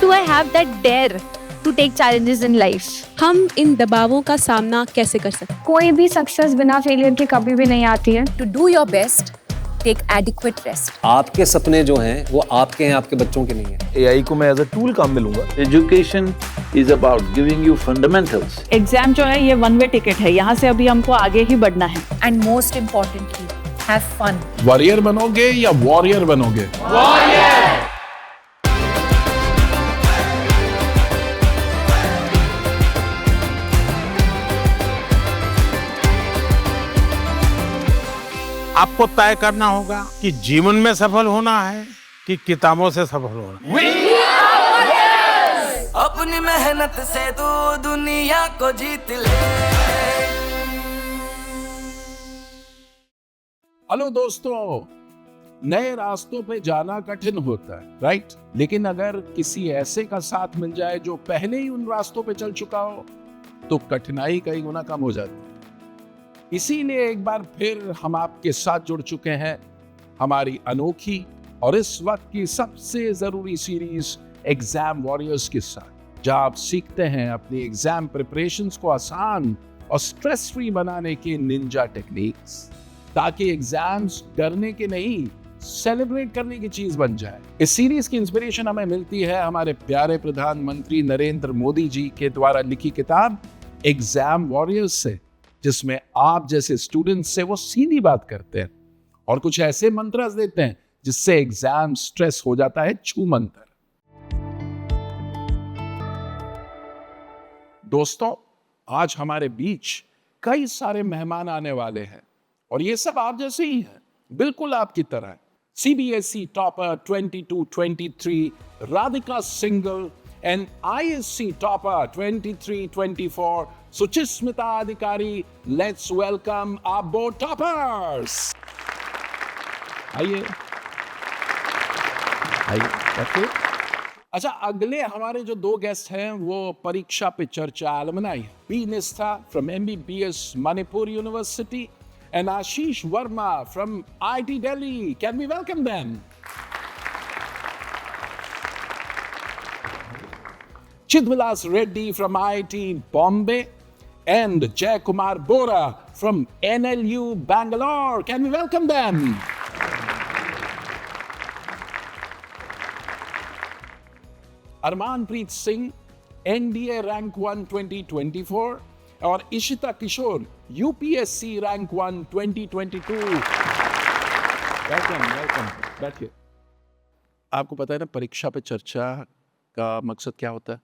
do I have that dare to take challenges in life? हम इन दबावों का सामना कैसे कर सकते हैं? कोई भी सक्सेस बिना फेलियर के कभी भी नहीं आती है. To do your best, take adequate rest. आपके सपने जो हैं वो आपके हैं, आपके बच्चों के नहीं हैं. AI को मैं एज अ टूल काम में लूंगा. Education is about giving you fundamentals. Exam जो है ये वन वे टिकट है, यहाँ से अभी हमको आगे ही बढ़ना है. And most importantly, have fun. Warrior बनोगे या वॉरियर बनोगे? वॉरियर! आपको तय करना होगा कि जीवन में सफल होना है कि किताबों से सफल होना है. अपनी मेहनत से तू दुनिया को जीत ले. हेलो दोस्तों, नए रास्तों पे जाना कठिन होता है, राइट? लेकिन अगर किसी ऐसे का साथ मिल जाए जो पहले ही उन रास्तों पे चल चुका हो तो कठिनाई कई गुना कम हो जाती है. इसीलिए एक बार फिर हम आपके साथ जुड़ चुके हैं हमारी अनोखी और इस वक्त की सबसे जरूरी सीरीज एग्जाम वॉरियर्स के साथ, जहां आप सीखते हैं अपनी एग्जाम प्रिपरेशंस को आसान और स्ट्रेस फ्री बनाने के निंजा टेक्निक्स, ताकि एग्जाम्स डरने के नहीं सेलिब्रेट करने की चीज बन जाए. इस सीरीज की इंस्पिरेशन हमें मिलती है हमारे प्यारे प्रधानमंत्री नरेंद्र मोदी जी के द्वारा लिखी किताब एग्जाम वॉरियर्स से, जिसमें आप जैसे स्टूडेंट्स से वो सीधी बात करते हैं और कुछ ऐसे मंत्र देते हैं जिससे एग्जाम स्ट्रेस हो जाता है छू मंत्र. दोस्तों, आज हमारे बीच कई सारे मेहमान आने वाले हैं और ये सब आप जैसे ही हैं, बिल्कुल आपकी तरह. CBSE topper 22-23 Radhika single and ISC topper 23-24 Suchismita अधिकारी. Let's welcome our board toppers. आइए. अच्छा, अगले हमारे जो दो गेस्ट हैं वो परीक्षा पे चर्चा अलमनाई है. B Nistha from MBBS Manipur University and Ashish Verma from IIT Delhi. Can we welcome them? Chidvilas Reddy from IIT Bombay and Jay Kumar Bora from NLU Bangalore. Can we welcome them? Armanpreet Singh, NDA Rank 1 2024 और इशिता किशोर UPSC Rank 1 2022. Welcome. बैठिए. आपको पता है ना, परीक्षा पे चर्चा का मकसद क्या होता है?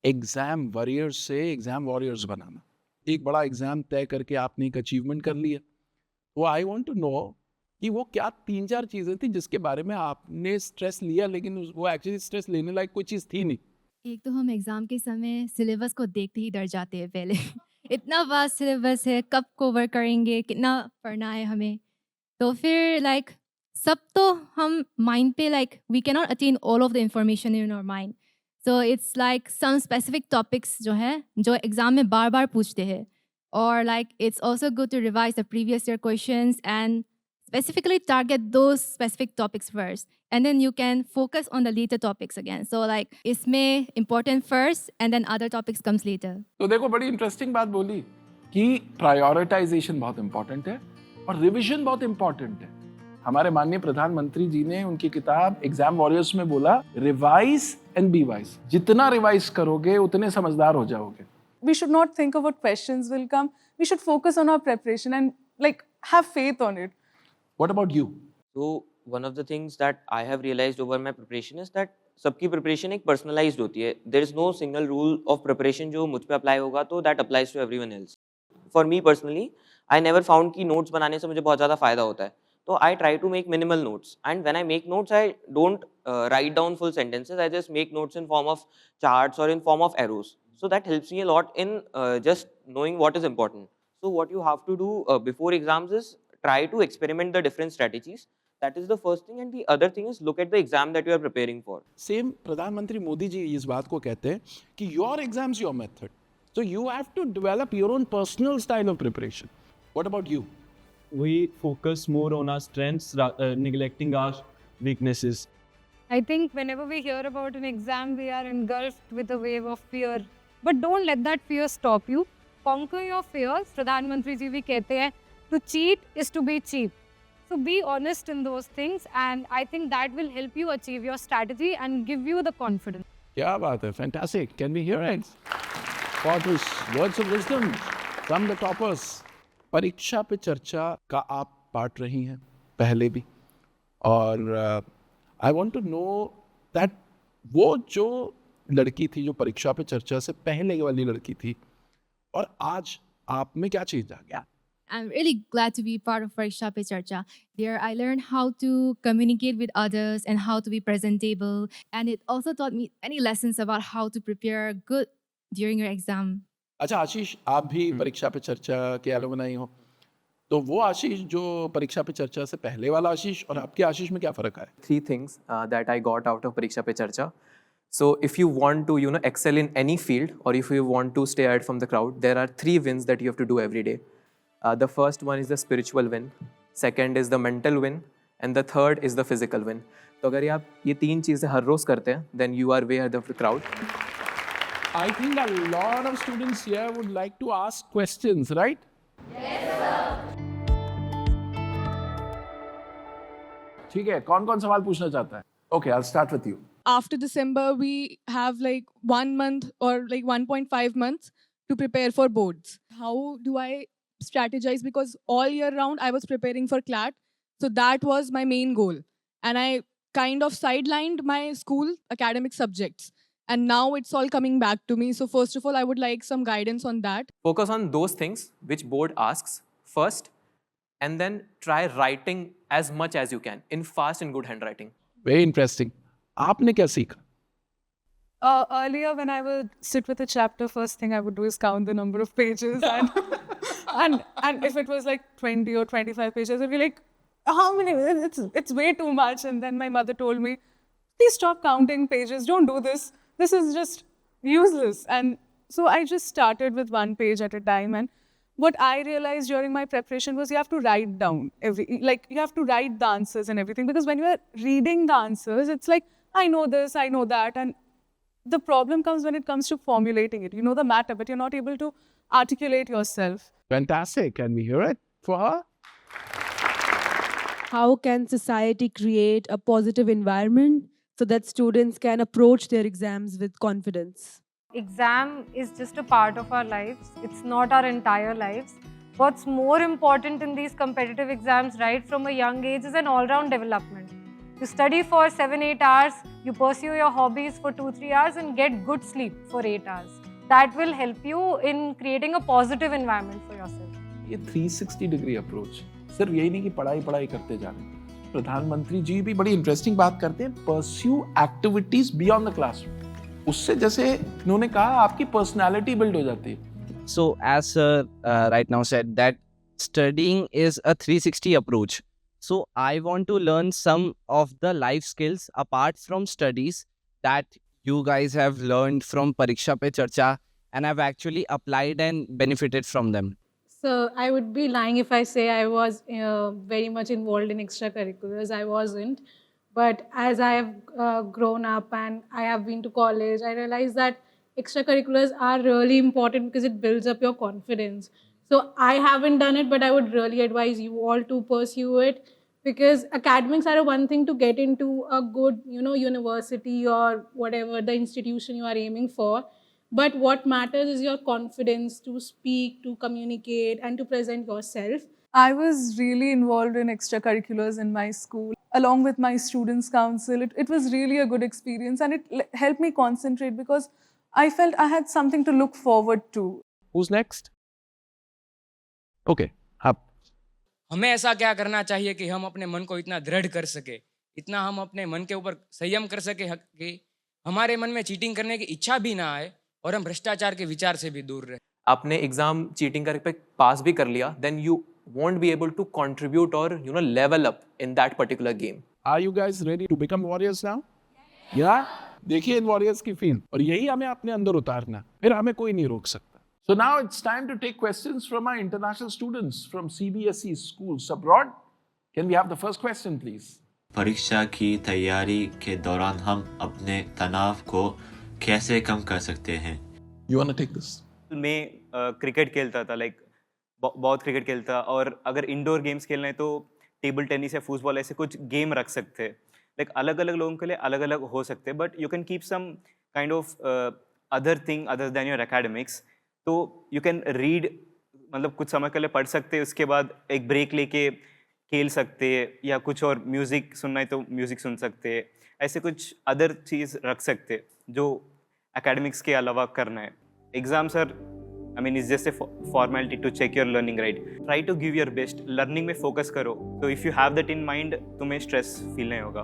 एग्जाम वॉरियर्स से एग्जाम वॉरियर्स बनाना. एक बड़ा एग्जाम तय करके आपने एक अचीवमेंट कर लिया, तो आई वांट टू नो कि वो क्या 3-4 चीजें थी जिसके बारे में आपने स्ट्रेस लिया, लेकिन वो एक्चुअली स्ट्रेस लेने लायक कोई चीज थी नहीं. एक तो हम एग्ज़ाम के समय सिलेबस को देखते ही डर जाते हैं पहले. इतना वास्ट सिलेबस है, कब कवर करेंगे, कितना पढ़ना है हमें. तो फिर सब तो हम माइंड पे we can not attend all of the information in our mind. So it's some specific topics जो है जो एग्ज़ाम में बार बार पूछते हैं, और it's also good to revise the previous year questions and specifically target those specific topics first, and then you can focus on the later topics again. So इसमें important first and then other topics comes later. तो देखो, बड़ी interesting बात बोली कि prioritisation बहुत important है और रिवीजन बहुत इंपॉर्टेंट है. हमारे माननीय प्रधानमंत्री जी ने उनकी किताब एग्जाम वॉरियर्स में बोला, रिवाइज एंड बी वाइज. जितना रिवाइज करोगे उतने समझदार हो जाओगे. We should not think of what questions will come. We should focus on our preparation and have faith on it. What about you? So one of the things that I have realized over my preparation is that सबकी preparation एक personalized होती है. There is no single rule of preparation जो मुझ पे apply होगा तो that applies to everyone else. For me personally, I never found कि notes बनाने से मुझे बहुत ज़्यादा फायदा होता है. तो I try to make minimal notes, and when I make notes, I don't write down full sentences. I just make notes in form of charts or in form of arrows. So that helps me a lot in just knowing what is important. So what you have to do before exams is try to experiment the different strategies. That is the first thing, and the other thing is look at the exam that you are preparing for. Same प्रधानमंत्री मोदी जी इस बात को कहते हैं कि your exams your method. So you have to develop your own personal style of preparation. What about you? We focus more on our strengths, neglecting our weaknesses. I think whenever we hear about an exam, we are engulfed with a wave of fear. But don't let that fear stop you. Conquer your fears. प्रधानमंत्री जी भी कहते हैं, to cheat is to be cheap. So be honest in those things, and I think that will help you achieve your strategy and give you the confidence. क्या बात है, fantastic. Can we hear it? For this words of wisdom from the toppers. परीक्षा पे चर्चा का आप part रही हैं पहले भी, और I want to know that वो जो लड़की थी जो परीक्षा पे चर्चा से पहले वाली लड़की थी, और आज आप में क्या चीज आ गया? I'm really glad to be part of Pariksha Pe Charcha. There I learned how to communicate with others and how to be presentable. And it also taught me many lessons about how to prepare good during your exam. अच्छा आशीष, आप भी परीक्षा पे चर्चा के alumni हो, तो वो आशीष जो परीक्षा पे चर्चा से पहले वाला आशीष और आपके आशीष में क्या फ़र्क है? 3 things that I got out of Pariksha Pe Charcha. So if you want to, excel in any field, or if you want to stay out from the crowd, there are 3 wins that you have to do every day. The first one is the spiritual win, second is the mental win, and the third is the physical win. तो अगर आप ये 3 चीज़ें हर रोज़ करते हैं, then you are way ahead of the crowd. I think a lot of students here would like to ask questions, right? Yes, sir. ठीक है, कौन-कौन सवाल पूछना चाहता है? Okay, I'll start with you. After December, we have like 1 month or like 1.5 months to prepare for boards. How do I strategize? Because all year round I was preparing for CLAT. So that was my main goal. And I kind of sidelined my school academic subjects. And now it's all coming back to me. So first of all, I would like some guidance on that. Focus on those things which board asks first, and then try writing as much as you can in fast and good handwriting. Very interesting. आपने क्या सीखा? Earlier, when I would sit with a chapter, first thing I would do is count the number of pages. And if it was like 20 or 25 pages, I'd be like, how many? It's way too much. And then my mother told me, please stop counting pages. Don't do this. This is just useless. And so I just started with 1 page at a time. And what I realized during my preparation was you have to write down you have to write the answers and everything. Because when you are reading the answers, it's like, I know this, I know that. And the problem comes when it comes to formulating it. You know the matter, but you're not able to articulate yourself. Fantastic. Can we hear it for her? How can society create a positive environment so that students can approach their exams with confidence? Exam is just a part of our lives. It's not our entire lives. What's more important in these competitive exams right from a young age is an all-round development. You study for 7-8 hours, you pursue your hobbies for 2-3 hours and get good sleep for 8 hours. That will help you in creating a positive environment for yourself. ये 360 degree approach, सिर्फ यही नहीं कि पढ़ाई करते जाने। प्रधानमंत्री जी भी बड़ी इंटरेस्टिंग बात करते हैं, pursue activities beyond the classroom. उससे जैसे इन्होंने कहा आपकी पर्सनालिटी बिल्ड हो जाती है। So as sir right now said that studying is a 360 approach. So I want to learn some of the life skills apart from studies that you guys have learned from Pariksha Pe Charcha and have actually applied and benefited from them. So I would be lying if I say I was very much involved in extracurriculars. I wasn't. But as I have grown up and I have been to college, I realized that extracurriculars are really important because it builds up your confidence. So I haven't done it, but I would really advise you all to pursue it, because academics are one thing to get into a good, university or whatever the institution you are aiming for. But what matters is your confidence to speak, to communicate, and to present yourself. I was really involved in extracurriculars in my school, along with my students' council. It was really a good experience, and it helped me concentrate because I felt I had something to look forward to. Who's next? Okay, आप। हमें ऐसा क्या करना चाहिए कि हम अपने मन को इतना दृढ़ कर सके, इतना हम अपने मन के ऊपर संयम कर सके कि हमारे मन में चीटिंग करने की इच्छा भी ना आए और हम भ्रष्टाचार के विचार से भी दूर रहे। आपने एग्जाम चीटिंग करके पास भी कर लिया, then you won't be able to contribute or level up in that particular game. Are you guys ready to become warriors now? Yeah? देखिए इन वॉरियर्स की फील, और यही हमें अपने अंदर उतारना, फिर हमें कोई नहीं रोक सकता। So now it's time to take questions from our international students from CBSE schools abroad. Can we have the first question, please? परीक्षा की तैयारी के दौरान हम अपने तनाव को कैसे कम कर सकते हैं? You wanna take this? मैं क्रिकेट खेलता था, लाइक बहुत क्रिकेट खेलता, और अगर इंडोर गेम्स खेलना है तो टेबल टेनिस या फुटबॉल ऐसे कुछ गेम रख सकते हैं. लाइक अलग अलग लोगों के लिए अलग अलग हो सकते हैं, but you can keep some kind of other thing other than your academics. तो यू कैन रीड, मतलब कुछ समय के लिए पढ़ सकते हैं, उसके बाद एक ब्रेक लेके खेल सकते हैं, या कुछ और म्यूज़िक सुनना है तो म्यूज़िक सुन सकते हैं. ऐसे कुछ अदर चीज़ रख सकते हैं जो एकेडमिक्स के अलावा करना है. Exams are, I mean, it's just a formality to check your learning, right? Try to give your best. Learning में focus करो. So if you have that in mind, तुम्हें stress feel नहीं होगा.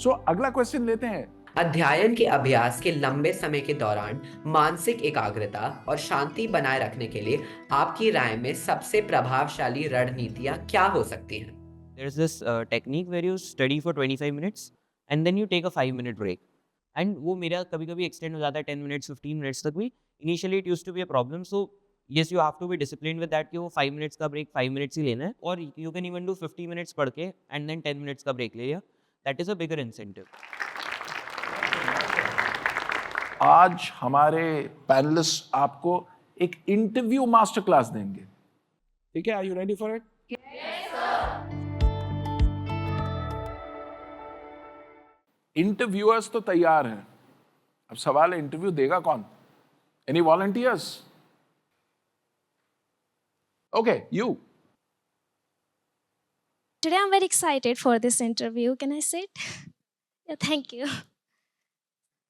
So अगला क्वेश्चन लेते हैं. अध्ययन के अभ्यास के लंबे समय के दौरान मानसिक एकाग्रता और शांति बनाए रखने के लिए आपकी राय में सबसे प्रभावशाली रणनीतियां क्या हो सकती हैं? There's this technique where you study for 25 minutes and then you take a 5-minute break. And वो मेरा कभी कभी एक्सटेंड हो जाता है 10 minutes 15 minutes तक भी. Initially it used to be a problem, so yes, you have to be disciplined with that कि वो 5 minutes का break 5 minutes ही लेना है, और you can even do 50 minutes पढ़ के and then 10 minutes का break ले लिया. That is a bigger incentive. आज हमारे पैनलिस्ट आपको एक इंटरव्यू मास्टर क्लास देंगे. ठीक है, are you ready for it? Yes, sir. Interviewers तो तैयार हैं. अब सवाल है, इंटरव्यू देगा कौन? Any volunteers? Okay, you. Today I'm very excited for this interview. Can I sit? Yeah, thank you.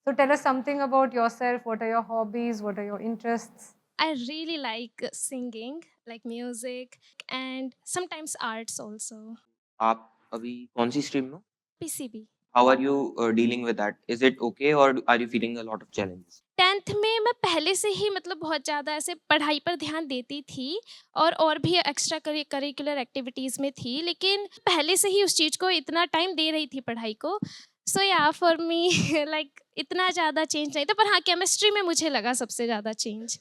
So tell us something about yourself. What are your hobbies? What are your interests? I really like singing, like music, and sometimes arts also. आप अभी कौन सी stream में? PCB. How are you dealing with that? Is it okay or are you feeling a lot of challenges? 10th में मैं पहले से ही मतलब बहुत ज़्यादा ऐसे पढ़ाई पर ध्यान देती थी और भी एक्स्ट्रा करिकुलर एक्टिविटीज़ में थी, लेकिन पहले से ही उस चीज़ को इतना टाइम दे रही थी पढ़ाई को. सो या फॉर मी लाइक इतना ज़्यादा चेंज नहीं था, पर हाँ केमिस्ट्री में मुझे लगा सबसे ज़्यादा चेंज.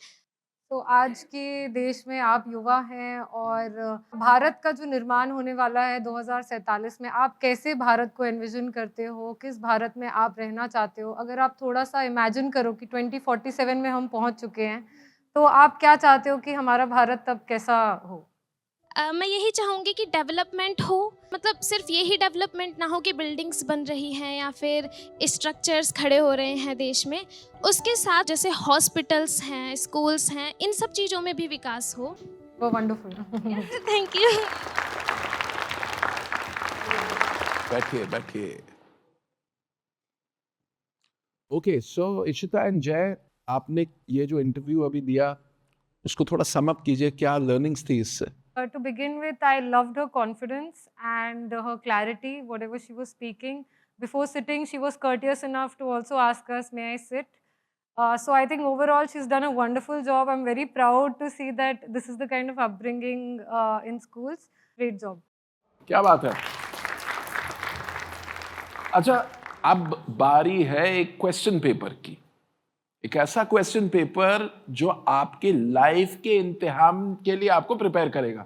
तो आज के देश में आप युवा हैं और भारत का जो निर्माण होने वाला है 2047 में, आप कैसे भारत को एनविजन करते हो? किस भारत में आप रहना चाहते हो? अगर आप थोड़ा सा इमेजिन करो कि 2047 में हम पहुंच चुके हैं, तो आप क्या चाहते हो कि हमारा भारत तब कैसा हो? मैं यही चाहूँगी कि डेवलपमेंट हो, मतलब सिर्फ यही डेवलपमेंट ना हो कि बिल्डिंग्स बन रही हैं या फिर स्ट्रक्चर्स खड़े हो रहे हैं देश में, उसके साथ जैसे हॉस्पिटल्स हैं, स्कूल्स हैं, इन सब चीज़ों में भी विकास हो. वो वंडरफुल. Thank you. बैठिए. ओके, सो इशिता एंड जय, आपने ये जो इंटरव्यू अभी दिया उसको थोड़ा सम अप कीजिए. क्या लर्निंग्स थी इससे? To begin with, I loved her confidence and her clarity, whatever she was speaking. Before sitting, she was courteous enough to also ask us, may I sit? So I think overall, she's done a wonderful job. I'm very proud to see that this is the kind of upbringing in schools. Great job. क्या बात है. अच्छा, अब बारी है एक question paper की. एक ऐसा क्वेश्चन पेपर जो आपके लाइफ के इम्तिहान के लिए आपको प्रिपेयर करेगा.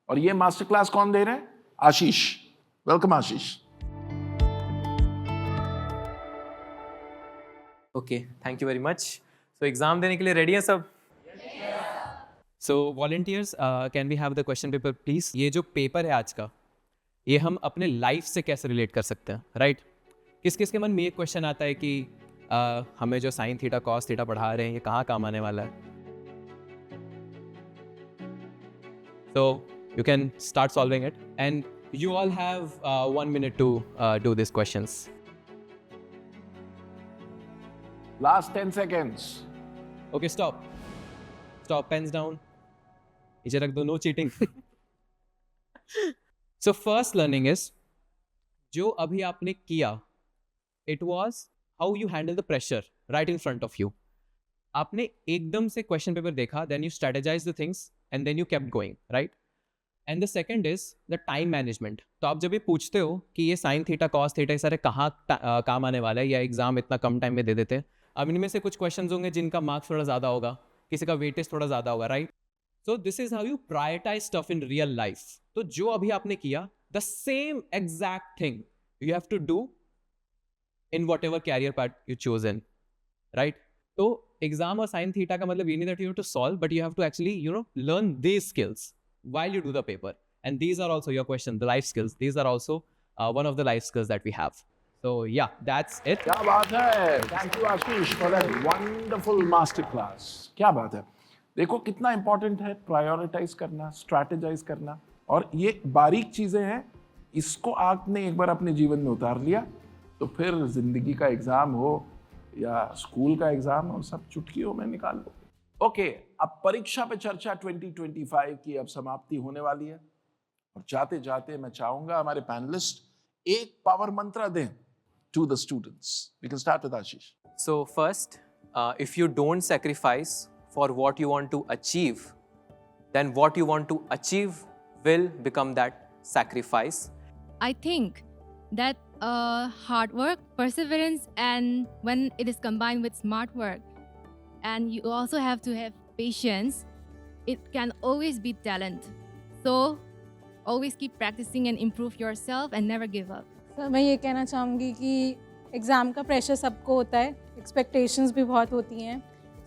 और ये मास्टर क्लास कौन दे रहे हैं? Ashish. Welcome Ashish. Okay, thank you very much. So exam देने के लिए रेडी हैं सब? So volunteers, can we have the question paper please? ये जो पेपर है आज का, ये हम अपने लाइफ से कैसे रिलेट कर सकते हैं, राइट? किस किस के मन में ये क्वेश्चन आता है कि हमें जो साइन थीटा कॉस थीटा पढ़ा रहे हैं ये कहाँ काम आने वाला है? So you can start solving it, and you all have 1 minute to do these questions. Last 10 seconds. Okay, stop. Pens down. नीचे रख दो, no cheating. So first learning is, जो अभी आपने किया, it was how you handle the pressure right in front of you. आपने एकदम से क्वेश्चन पेपर देखा, then you strategize the things and then you kept going, right? And the second is the time management. तो आप जब ये पूछते हो कि ये साइन थीटा कॉस थीटा ये सारे कहाँ काम आने वाला है, या एग्जाम इतना कम टाइम में दे देते हैं, अब इनमें से कुछ क्वेश्चंस होंगे जिनका मार्क्स थोड़ा ज़्यादा होगा, किसी का वेटेज थोड़ा ज़्यादा होगा, right? So this is how you prioritise stuff in real life. तो जो अभी आपने किया, the same exact thing you have to do in whatever career path you chosen, right? So exam or sin theta का मतलब ये नहीं that you have to solve, but you have to actually learn these skills while you do the paper. And these are also your question, the life skills. These are also one of the life skills that we have. So yeah, that's it. क्या बात है, thank you Ashish for that wonderful master class. क्या बात है. देखो कितना important है prioritise करना, स्ट्रैटेजाइज करना, और ये बारीक चीजें हैं. इसको आपने एक बार अपने जीवन में उतार लिया तो फिर जिंदगी का एग्जाम हो या स्कूल का एग्जाम हो, सब चुटकियों में निकाल लो. ओके, अब परीक्षा पे चर्चा 2025 की अब समाप्ति होने वाली है, और जाते जाते मैं चाहूंगा हमारे पैनलिस्ट एक पावर मंत्र दें to the students. We can start with Ashish. So first, if you don't sacrifice for what you want to achieve, then what you want to achieve will become that sacrifice. I think that hard work, perseverance, and when it is combined with smart work, and you also have to have patience, it can always beat talent. So always keep practicing and improve yourself and never give up. Sir मैं ये कहना चाहूँगी कि exam का pressure सबको होता है, expectations भी बहुत होती हैं.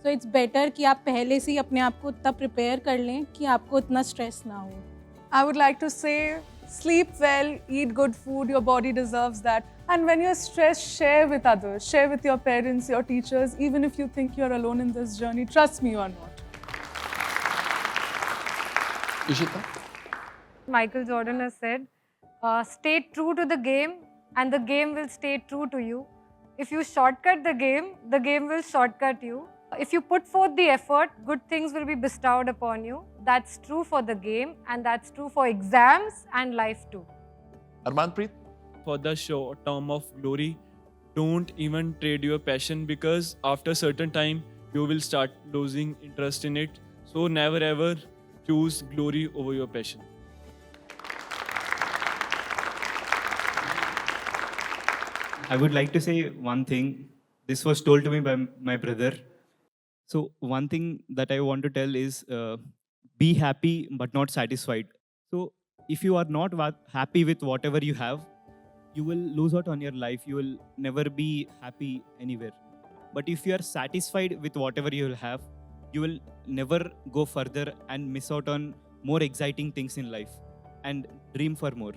सो इट्स बेटर कि आप पहले से ही अपने आप को उतना प्रिपेयर कर लें कि आपको उतना स्ट्रेस ना हो. I would like to say, sleep well, eat good food, your body deserves that. And when you're stressed, share with others, share with your parents, your teachers, even if you think you're alone in this journey. Trust me, you're not. Ishita? Michael Jordan has said, stay true to the game and the game will stay true to you. If you shortcut the game will shortcut you. If you put forth the effort, good things will be bestowed upon you. That's true for the game and that's true for exams and life too. Armanpreet? For the short term of glory, don't even trade your passion, because after a certain time you will start losing interest in it. So never ever choose glory over your passion. I would like to say one thing. This was told to me by my brother. So one thing that I want to tell is be happy but not satisfied. So if you are not happy with whatever you have, you will lose out on your life. You will never be happy anywhere. But if you are satisfied with whatever you will have, you will never go further and miss out on more exciting things in life, and dream for more.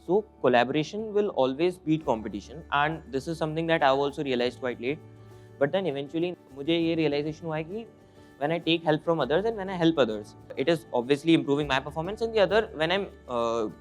So collaboration will always beat competition, and this is something that I've also realized quite late. But then eventually मुझे ये realization हुआ है कि when I take help from others and when I help others, it is obviously improving my performance, and the other when I'm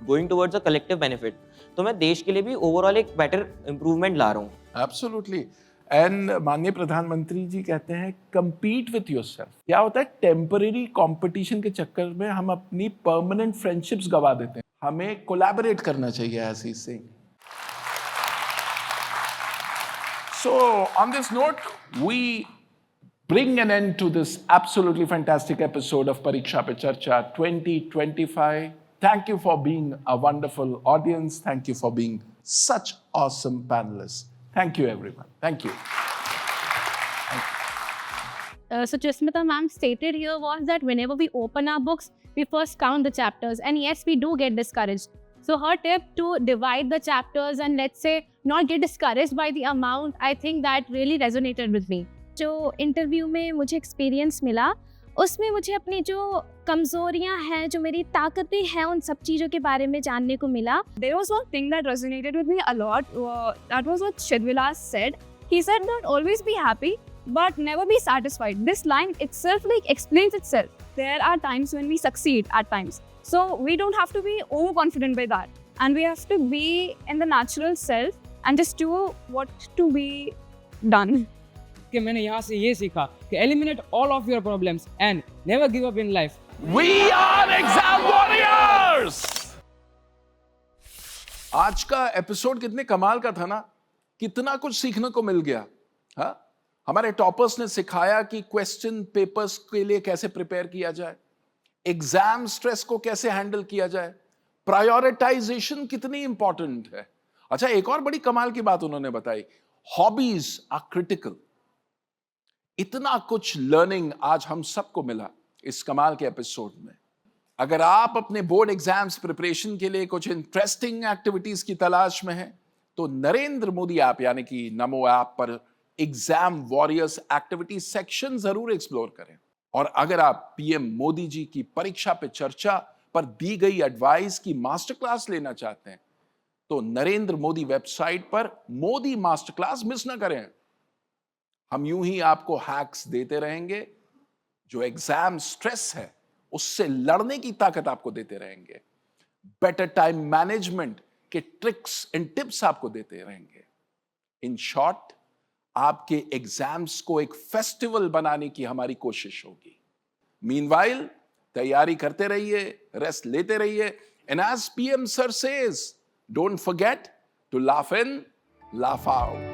going towards a collective benefit. तो मैं देश के लिए भी overall एक better improvement ला रहा हूँ. Absolutely. एंड माननीय प्रधानमंत्री जी कहते हैं compete with yourself. क्या होता है, टेम्पररी कंपटीशन के चक्कर में हम अपनी परमानेंट फ्रेंडशिप्स गवा देते हैं. हमें कोलैबोरेट करना चाहिए, as he's saying. So on this note, we bring an end to this absolutely fantastic episode of Pariksha Pe Charcha 2025. Thank you for being a wonderful audience. Thank you for being such awesome panelists. Thank you, everyone. Thank you. So Jasmita ma'am stated here was that whenever we open our books, we first count the chapters, and yes, we do get discouraged. So her tip to divide the chapters and let's say not get discouraged by the amount, I think that really resonated with me. जो interview में मुझे experience मिला, उसमें मुझे अपनी जो कमज़ोरियाँ हैं, जो मेरी ताकतें हैं, उन सब चीज़ों के बारे में जानने को मिला. There was one thing that resonated with me a lot. That was what Shidvilas said. He said that always be happy, but never be satisfied. This line itself explains itself. There are times when we succeed at times. So we don't have to be overconfident by that. And we have to be in the natural self and just do what to be done. कि मैंने यहाँ से ये सीखा कि eliminate all of your problems and never give up in life. We are exam warriors! आज का episode कितने कमाल का था ना, कितना कुछ सीखने को मिल गया. हाँ, हमारे टॉपर्स ने सिखाया कि क्वेश्चन पेपर्स के लिए कैसे प्रिपेयर किया जाए, एग्जाम स्ट्रेस को कैसे हैंडल किया जाए, प्रायोरिटाइजेशन कितनी इंपॉर्टेंट है. अच्छा, एक और बड़ी कमाल की बात उन्होंने बताई, हॉबीज आर क्रिटिकल. इतना कुछ लर्निंग आज हम सबको मिला इस कमाल के एपिसोड में. अगर आप अपने बोर्ड एग्जाम्स प्रिपरेशन के लिए कुछ इंटरेस्टिंग एक्टिविटीज की तलाश में हैं, तो नरेंद्र मोदी ऐप यानी कि नमो ऐप पर एग्जाम वॉरियर्स एक्टिविटी सेक्शन जरूर एक्सप्लोर करें। और अगर आप पीएम मोदी जी की परीक्षा पे चर्चा पर दी गई एडवाइस की मास्टर क्लास लेना चाहते हैं, तो नरेंद्र मोदी वेबसाइट पर मोदी मास्टर क्लास मिस ना करें। हम यूं ही आपको हैक्स देते रहेंगे जो एग्जाम स्ट्रेस है उससे लड़ने की ताकत आपको देते रहेंगे। बेटर टाइम मैनेजमेंट के ट्रिक्स एंड टिप्स आपको देते रहेंगे। इन शॉर्ट, आपके एग्जाम्स को एक फेस्टिवल बनाने की हमारी कोशिश होगी। मीनवाइल, तैयारी करते रहिए, रेस्ट लेते रहिए, and as PM sir says, don't forget to laugh in, laugh out.